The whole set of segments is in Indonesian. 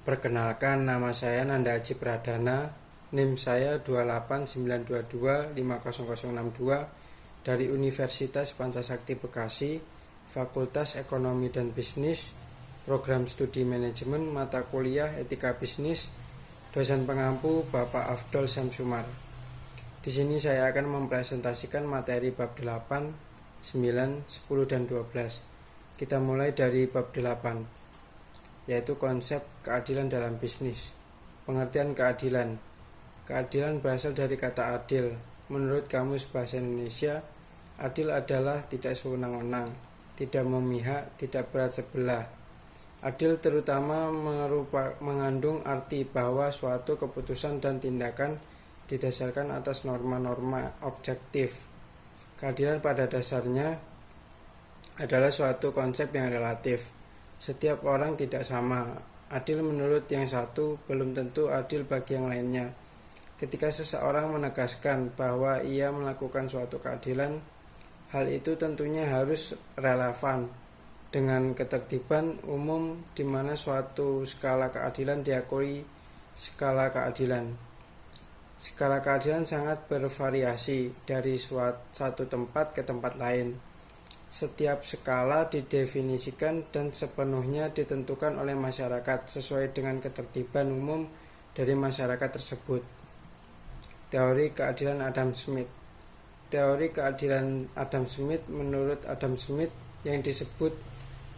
Perkenalkan, nama saya Nanda Aji Pradana, NIM saya 28922500062 dari Universitas Pancasakti Bekasi, Fakultas Ekonomi dan Bisnis, Program Studi Manajemen, mata kuliah Etika Bisnis, dosen pengampu Bapak Afdol Syamsumar. Di sini saya akan mempresentasikan materi bab 8, 9, 10, dan 12. Kita mulai dari bab 8, yaitu konsep keadilan dalam bisnis. Pengertian keadilan. Keadilan berasal dari kata adil. Menurut Kamus Bahasa Indonesia, adil adalah tidak sewenang-wenang, tidak memihak, tidak berat sebelah. Adil terutama mengandung arti bahwa suatu keputusan dan tindakan didasarkan atas norma-norma objektif. Keadilan pada dasarnya adalah suatu konsep yang relatif. Setiap orang tidak sama. Adil menurut yang satu belum tentu adil bagi yang lainnya. Ketika seseorang menegaskan bahwa ia melakukan suatu keadilan, hal itu tentunya harus relevan dengan ketertiban umum di mana suatu skala keadilan diakui skala keadilan. Skala keadilan sangat bervariasi dari satu tempat ke tempat lain. Setiap skala didefinisikan dan sepenuhnya ditentukan oleh masyarakat sesuai dengan ketertiban umum dari masyarakat tersebut. Teori keadilan Adam Smith. Teori keadilan Adam Smith, menurut Adam Smith, yang disebut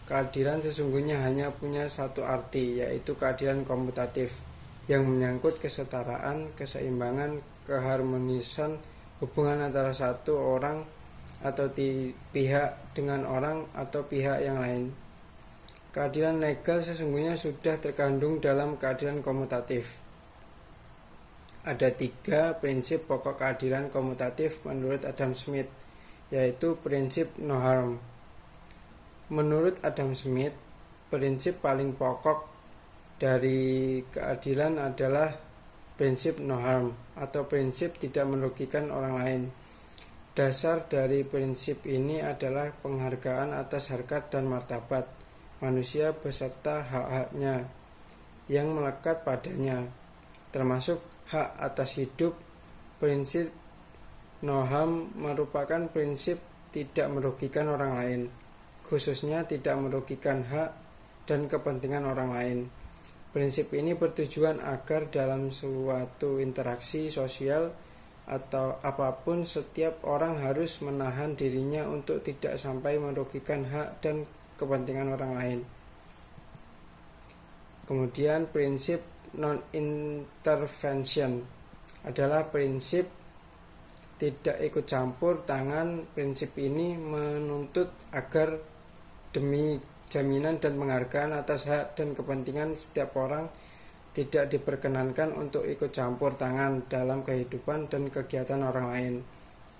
keadilan sesungguhnya hanya punya satu arti, yaitu keadilan komutatif, yang menyangkut kesetaraan, keseimbangan, keharmonisan hubungan antara satu orang atau pihak dengan orang atau pihak yang lain. Keadilan legal sesungguhnya sudah terkandung dalam keadilan komutatif. Ada 3 prinsip pokok keadilan komutatif menurut Adam Smith, yaitu prinsip no harm. Menurut Adam Smith, prinsip paling pokok dari keadilan adalah prinsip no harm atau prinsip tidak merugikan orang lain. Dasar dari prinsip ini adalah penghargaan atas harkat dan martabat manusia beserta hak-haknya yang melekat padanya, termasuk hak atas hidup. Prinsip no harm merupakan prinsip tidak merugikan orang lain, khususnya tidak merugikan hak dan kepentingan orang lain. Prinsip ini bertujuan agar dalam suatu interaksi sosial atau apapun, setiap orang harus menahan dirinya untuk tidak sampai merugikan hak dan kepentingan orang lain. Kemudian prinsip non-intervention adalah prinsip tidak ikut campur tangan. Prinsip ini menuntut agar demi jaminan dan penghargaan atas hak dan kepentingan setiap orang tidak diperkenankan untuk ikut campur tangan dalam kehidupan dan kegiatan orang lain.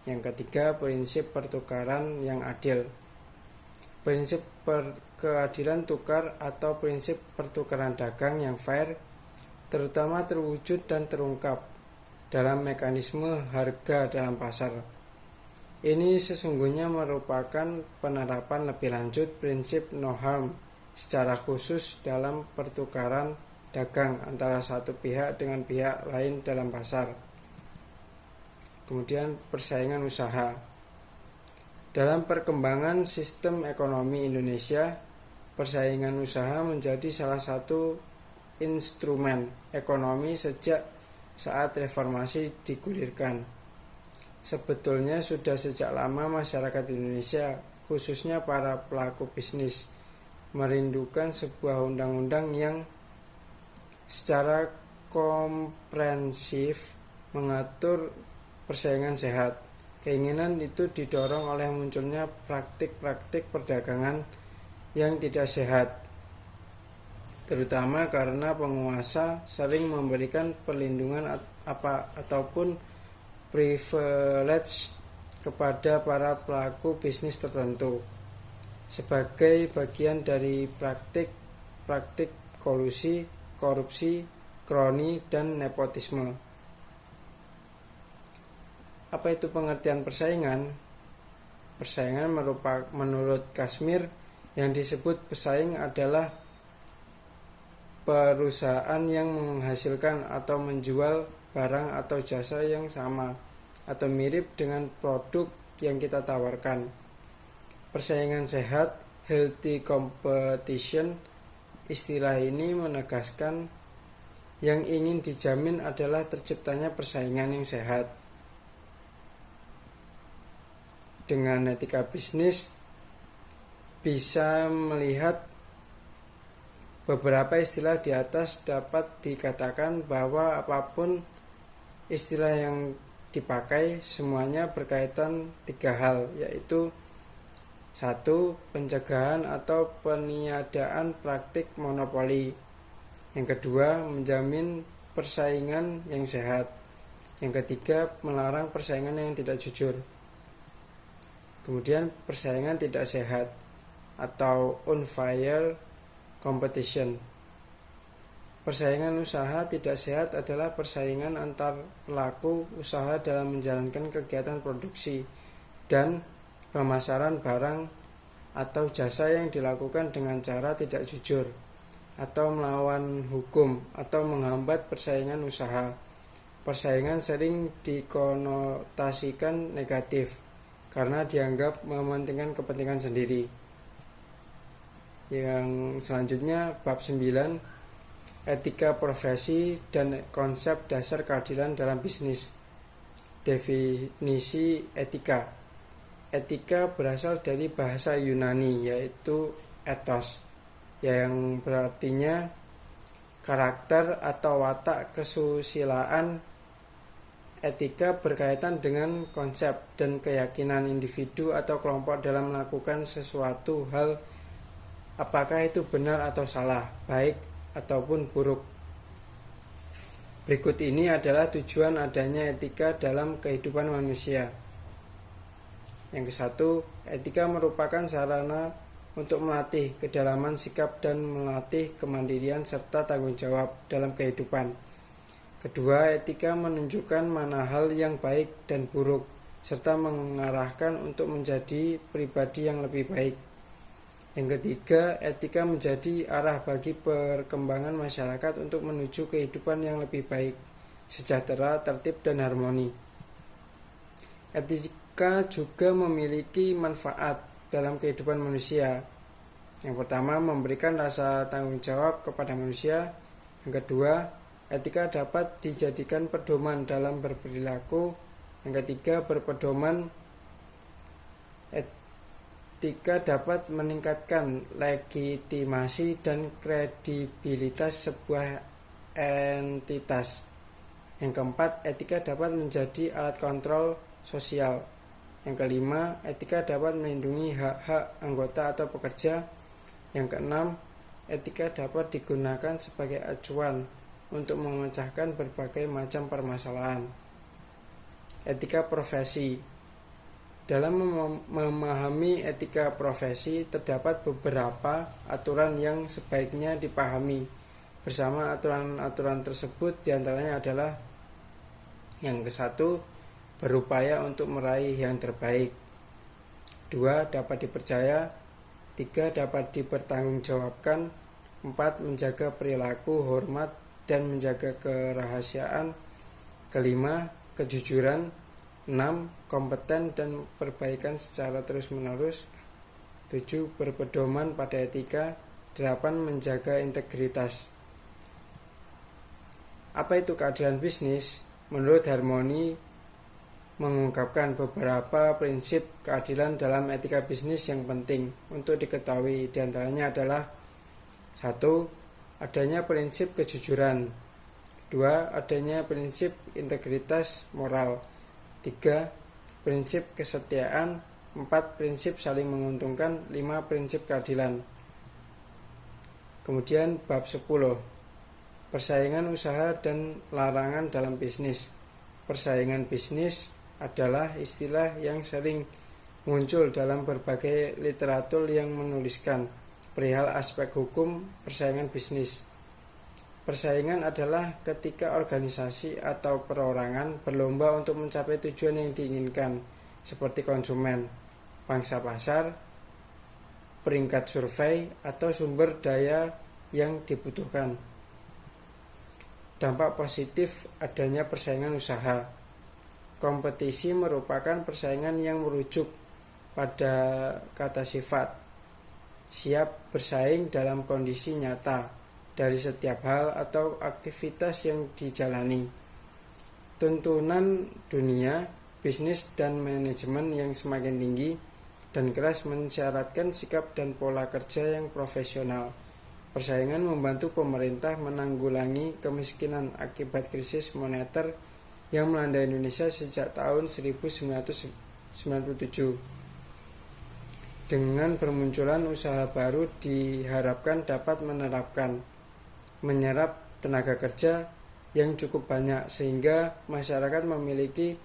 Yang ketiga, prinsip pertukaran yang adil. Prinsip keadilan tukar atau prinsip pertukaran dagang yang fair terutama terwujud dan terungkap dalam mekanisme harga dalam pasar. Ini sesungguhnya merupakan penerapan lebih lanjut prinsip no harm secara khusus dalam pertukaran dagang antara satu pihak dengan pihak lain dalam pasar. Kemudian persaingan usaha. Dalam perkembangan sistem ekonomi Indonesia, persaingan usaha menjadi salah satu instrumen ekonomi sejak saat reformasi digulirkan. Sebetulnya sudah sejak lama masyarakat Indonesia, khususnya para pelaku bisnis, merindukan sebuah undang-undang yang secara komprehensif mengatur persaingan sehat. Keinginan itu didorong oleh munculnya praktik-praktik perdagangan yang tidak sehat, terutama karena penguasa sering memberikan perlindungan ataupun privilege kepada para pelaku bisnis tertentu sebagai bagian dari praktik kolusi, korupsi, kroni, dan nepotisme. Apa itu pengertian persaingan? Persaingan menurut Kashmir, yang disebut pesaing adalah perusahaan yang menghasilkan atau menjual barang atau jasa yang sama atau mirip dengan produk yang kita tawarkan. Persaingan sehat, healthy competition. Istilah ini menegaskan yang ingin dijamin adalah terciptanya persaingan yang sehat. Dengan etika bisnis bisa melihat beberapa istilah di atas dapat dikatakan bahwa apapun istilah yang dipakai semuanya berkaitan 3 hal, yaitu 1. Pencegahan atau peniadaan praktik monopoli. Yang kedua, menjamin persaingan yang sehat. Yang ketiga, melarang persaingan yang tidak jujur. Kemudian persaingan tidak sehat atau unfair competition. Persaingan usaha tidak sehat adalah persaingan antar pelaku usaha dalam menjalankan kegiatan produksi dan pemasaran barang atau jasa yang dilakukan dengan cara tidak jujur atau melawan hukum atau menghambat persaingan usaha. Persaingan sering dikonotasikan negatif karena dianggap mementingkan kepentingan sendiri. Yang selanjutnya bab 9, etika profesi dan konsep dasar keadilan dalam bisnis. Definisi etika. Etika berasal dari bahasa Yunani yaitu ethos, yang berartinya karakter atau watak kesusilaan. Etika berkaitan dengan konsep dan keyakinan individu atau kelompok dalam melakukan sesuatu hal, apakah itu benar atau salah, baik ataupun buruk. Berikut ini adalah tujuan adanya etika dalam kehidupan manusia. Yang ke-1, etika merupakan sarana untuk melatih kedalaman sikap dan melatih kemandirian serta tanggung jawab dalam kehidupan. Kedua, etika menunjukkan mana hal yang baik dan buruk, serta mengarahkan untuk menjadi pribadi yang lebih baik. Yang ketiga, etika menjadi arah bagi perkembangan masyarakat untuk menuju kehidupan yang lebih baik, sejahtera, tertib, dan harmoni. Etika juga memiliki manfaat dalam kehidupan manusia. Yang pertama, memberikan rasa tanggung jawab kepada manusia. Yang kedua, etika dapat dijadikan pedoman dalam berperilaku. Yang ketiga, berpedoman. Etika dapat meningkatkan legitimasi dan kredibilitas sebuah entitas. Yang keempat, etika dapat menjadi alat kontrol sosial. Yang kelima, etika dapat melindungi hak-hak anggota atau pekerja. Yang keenam, etika dapat digunakan sebagai acuan untuk memecahkan berbagai macam permasalahan. Etika profesi. Dalam memahami etika profesi, terdapat beberapa aturan yang sebaiknya dipahami. Bersama aturan-aturan tersebut diantaranya adalah yang ke-1, berupaya untuk meraih yang terbaik. 2, dapat dipercaya. 3, dapat dipertanggungjawabkan. 4, menjaga perilaku, hormat, dan menjaga kerahasiaan. 5, kejujuran. 6, kompeten dan perbaikan secara terus-menerus. 7, berpedoman pada etika. 8, menjaga integritas. Apa itu keadilan bisnis? Menurut Harmony, mengungkapkan beberapa prinsip keadilan dalam etika bisnis yang penting untuk diketahui. Di antaranya adalah 1, adanya prinsip kejujuran. 2, adanya prinsip integritas moral. 3, prinsip kesetiaan. 4, prinsip saling menguntungkan. 5, prinsip keadilan. Kemudian bab 10, persaingan usaha dan larangan dalam bisnis. Persaingan bisnis adalah istilah yang sering muncul dalam berbagai literatur yang menuliskan perihal aspek hukum persaingan bisnis. Persaingan adalah ketika organisasi atau perorangan berlomba untuk mencapai tujuan yang diinginkan, seperti konsumen, pangsa pasar, peringkat survei, atau sumber daya yang dibutuhkan. Dampak positif adanya persaingan usaha. Kompetisi merupakan persaingan yang merujuk pada kata sifat, siap bersaing dalam kondisi nyata dari setiap hal atau aktivitas yang dijalani. Tuntunan dunia, bisnis dan manajemen yang semakin tinggi dan keras mensyaratkan sikap dan pola kerja yang profesional. Persaingan membantu pemerintah menanggulangi kemiskinan akibat krisis moneter yang melanda Indonesia sejak tahun 1997. Dengan bermunculan usaha baru diharapkan dapat menyerap tenaga kerja yang cukup banyak sehingga masyarakat memiliki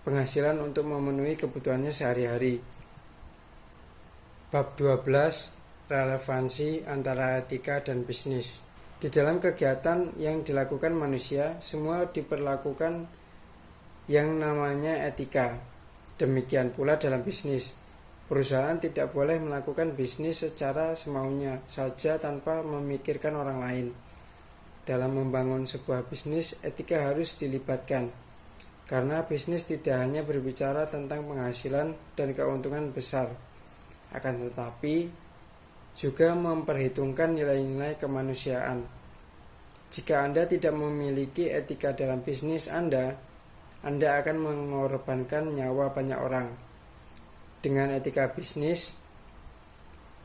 penghasilan untuk memenuhi kebutuhannya sehari-hari. Bab 12. Relevansi antara etika dan bisnis. Di dalam kegiatan yang dilakukan manusia, semua diperlakukan yang namanya etika. Demikian pula dalam bisnis. Perusahaan tidak boleh melakukan bisnis secara semaunya saja tanpa memikirkan orang lain. Dalam membangun sebuah bisnis, etika harus dilibatkan. Karena bisnis tidak hanya berbicara tentang penghasilan dan keuntungan besar, akan tetapi juga memperhitungkan nilai-nilai kemanusiaan. Jika Anda tidak memiliki etika dalam bisnis Anda akan mengorbankan nyawa banyak orang. Dengan etika bisnis,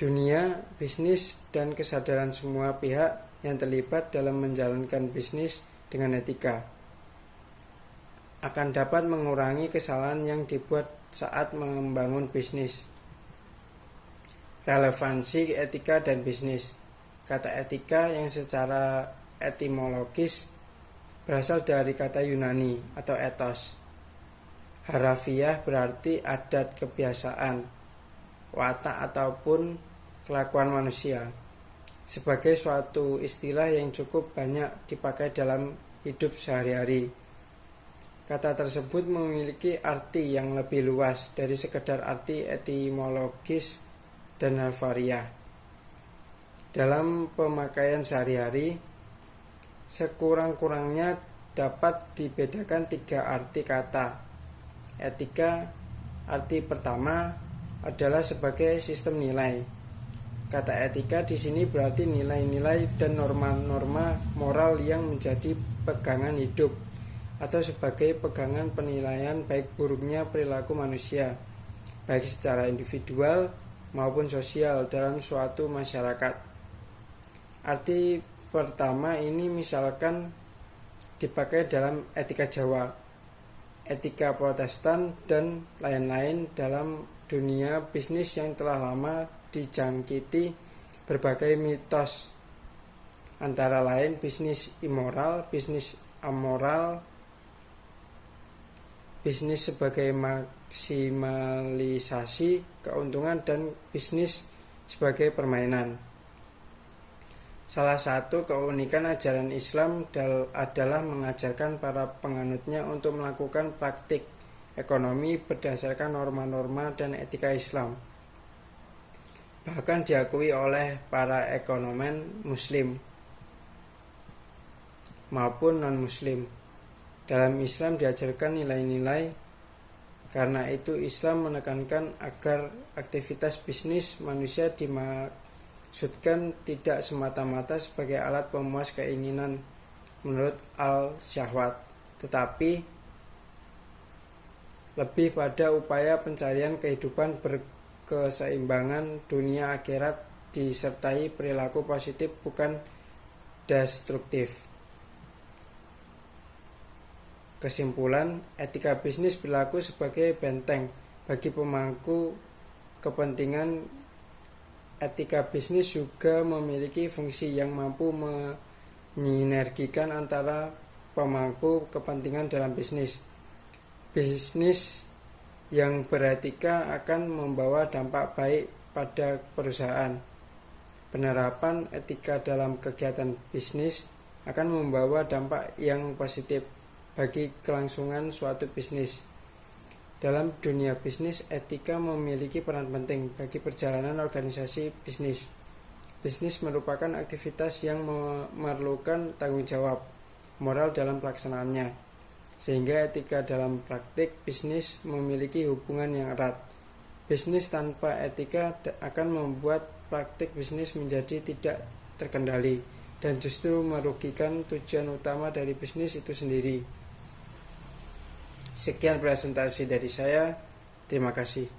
dunia bisnis dan kesadaran semua pihak yang terlibat dalam menjalankan bisnis dengan etika akan dapat mengurangi kesalahan yang dibuat saat membangun bisnis. Relevansi etika dan bisnis. Kata etika yang secara etimologis berasal dari kata Yunani atau ethos. Harafiah berarti adat, kebiasaan, watak ataupun kelakuan manusia. Sebagai suatu istilah yang cukup banyak dipakai dalam hidup sehari-hari. Kata tersebut memiliki arti yang lebih luas dari sekedar arti etimologis dan harfiah. Dalam pemakaian sehari-hari, sekurang-kurangnya dapat dibedakan 3 arti kata. Etika, arti pertama adalah sebagai sistem nilai. Kata etika di sini berarti nilai-nilai dan norma-norma moral yang menjadi pegangan hidup atau sebagai pegangan penilaian baik buruknya perilaku manusia, baik secara individual maupun sosial dalam suatu masyarakat. Arti pertama ini misalkan dipakai dalam etika Jawa, etika Protestan, dan lain-lain dalam dunia bisnis yang telah lama dijangkiti berbagai mitos, antara lain bisnis immoral, bisnis amoral, bisnis sebagai maksimalisasi keuntungan, dan bisnis sebagai permainan. Salah satu keunikan ajaran Islam adalah mengajarkan para penganutnya untuk melakukan praktik ekonomi berdasarkan norma-norma dan etika Islam. Bahkan diakui oleh para ekonomen muslim maupun non-muslim. Dalam Islam diajarkan nilai-nilai. Karena itu Islam menekankan agar aktivitas bisnis manusia dimaksudkan tidak semata-mata sebagai alat pemuas keinginan menurut al-syahwat, tetapi lebih pada upaya pencarian kehidupan berkeseimbangan dunia akhirat disertai perilaku positif bukan destruktif. Kesimpulan, etika bisnis berlaku sebagai benteng bagi pemangku kepentingan. Etika bisnis juga memiliki fungsi yang mampu menyinergikan antara pemangku kepentingan dalam bisnis. Bisnis yang beretika akan membawa dampak baik pada perusahaan. Penerapan etika dalam kegiatan bisnis akan membawa dampak yang positif bagi kelangsungan suatu bisnis. Dalam dunia bisnis, etika memiliki peran penting bagi perjalanan organisasi bisnis. Bisnis merupakan aktivitas yang memerlukan tanggung jawab, moral dalam pelaksanaannya, sehingga etika dalam praktik bisnis memiliki hubungan yang erat. Bisnis tanpa etika akan membuat praktik bisnis menjadi tidak terkendali dan justru merugikan tujuan utama dari bisnis itu sendiri. Sekian presentasi dari saya. Terima kasih.